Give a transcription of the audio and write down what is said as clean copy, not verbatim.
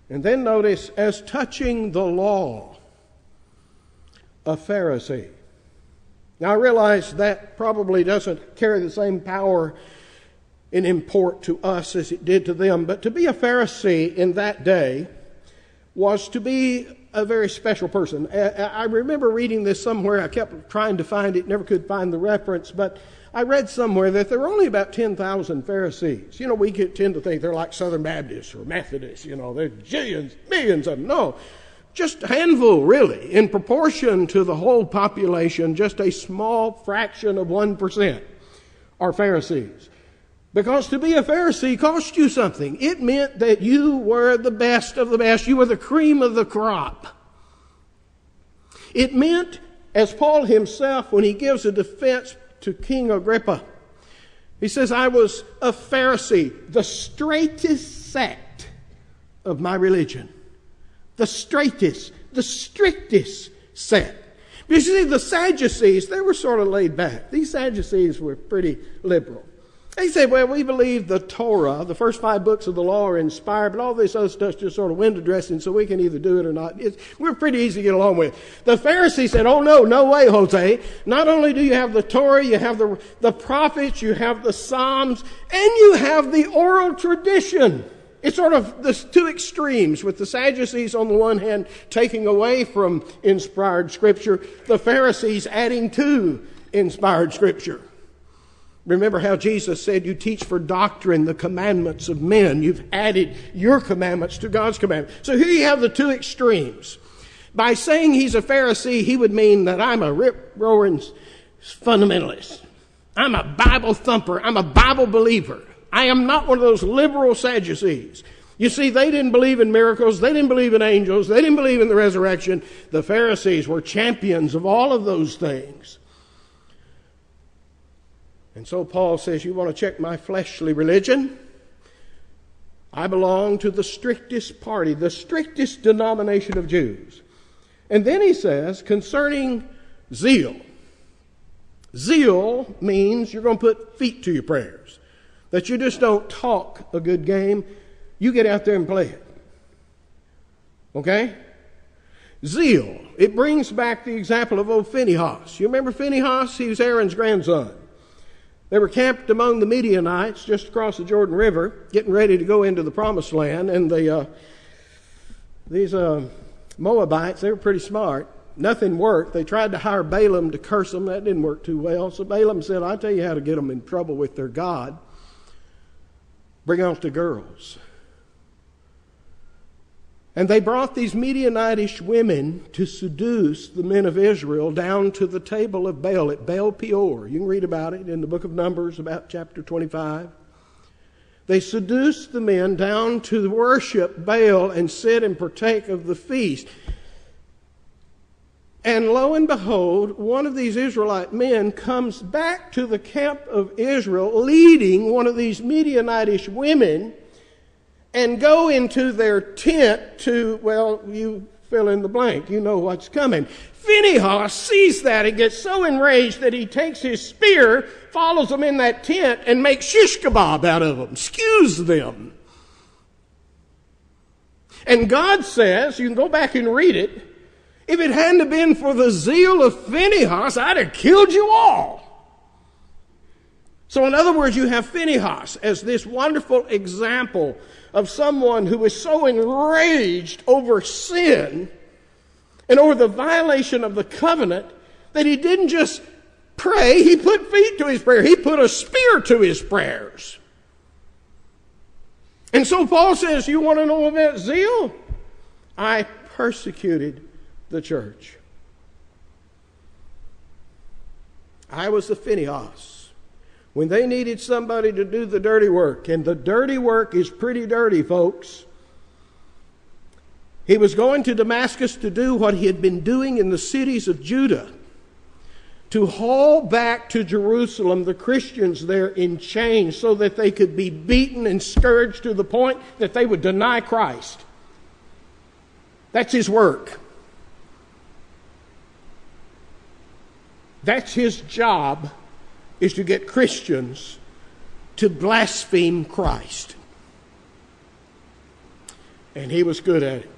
And then notice, as touching the law, a Pharisee. Now I realize that probably doesn't carry the same power and import to us as it did to them, but to be a Pharisee in that day was to be a very special person. I remember reading this somewhere. I kept trying to find it, never could find the reference, but I read somewhere that there were only about 10,000 Pharisees. You know, we tend to think they're like Southern Baptists or Methodists. You know, there's millions of them. No, just a handful, really. In proportion to the whole population, just a small fraction of 1% are Pharisees. Because to be a Pharisee cost you something. It meant that you were the best of the best. You were the cream of the crop. It meant, as Paul himself, when he gives a defense to King Agrippa, he says, I was a Pharisee, the straightest sect of my religion. The straightest, the strictest sect. You see, the Sadducees, they were sort of laid back. These Sadducees were pretty liberal. They say, well, we believe the Torah, the first 5 books of the law are inspired, but all this other stuff's just sort of window dressing, so we can either do it or not. We're pretty easy to get along with. The Pharisees said, oh, no way, Jose. Not only do you have the Torah, you have the prophets, you have the Psalms, and you have the oral tradition. It's sort of the two extremes, with the Sadducees on the one hand taking away from inspired Scripture, the Pharisees adding to inspired Scripture. Remember how Jesus said, you teach for doctrine the commandments of men. You've added your commandments to God's commandments. So here you have the two extremes. By saying he's a Pharisee, he would mean that I'm a rip-roaring fundamentalist. I'm a Bible thumper. I'm a Bible believer. I am not one of those liberal Sadducees. You see, they didn't believe in miracles. They didn't believe in angels. They didn't believe in the resurrection. The Pharisees were champions of all of those things. And so Paul says, you want to check my fleshly religion? I belong to the strictest party, the strictest denomination of Jews. And then he says, concerning zeal. Zeal means you're going to put feet to your prayers. That you just don't talk a good game. You get out there and play it. Okay? Zeal. It brings back the example of old Phinehas. You remember Phinehas? He was Aaron's grandson. They were camped among the Midianites just across the Jordan River, getting ready to go into the Promised Land. And these Moabites, they were pretty smart. Nothing worked. They tried to hire Balaam to curse them. That didn't work too well. So Balaam said, I'll tell you how to get them in trouble with their God. Bring out the girls. And they brought these Midianitish women to seduce the men of Israel down to the table of Baal at Baal Peor. You can read about it in the book of Numbers, about chapter 25. They seduced the men down to worship Baal and sit and partake of the feast. And lo and behold, one of these Israelite men comes back to the camp of Israel leading one of these Midianitish women and go into their tent to, well, you fill in the blank. You know what's coming. Phinehas sees that and gets so enraged that he takes his spear, follows them in that tent, and makes shish kebab out of them, skews them. And God says, you can go back and read it, if it hadn't been for the zeal of Phinehas, I'd have killed you all. So in other words, you have Phinehas as this wonderful example of someone who is so enraged over sin and over the violation of the covenant that he didn't just pray, he put feet to his prayer. He put a spear to his prayers. And so Paul says, you want to know about zeal? I persecuted the church. I was the Phinehas. When they needed somebody to do the dirty work, and the dirty work is pretty dirty, folks. He was going to Damascus to do what he had been doing in the cities of Judah, to haul back to Jerusalem the Christians there in chains so that they could be beaten and scourged to the point that they would deny Christ. That's his work. That's his job, is to get Christians to blaspheme Christ. And he was good at it.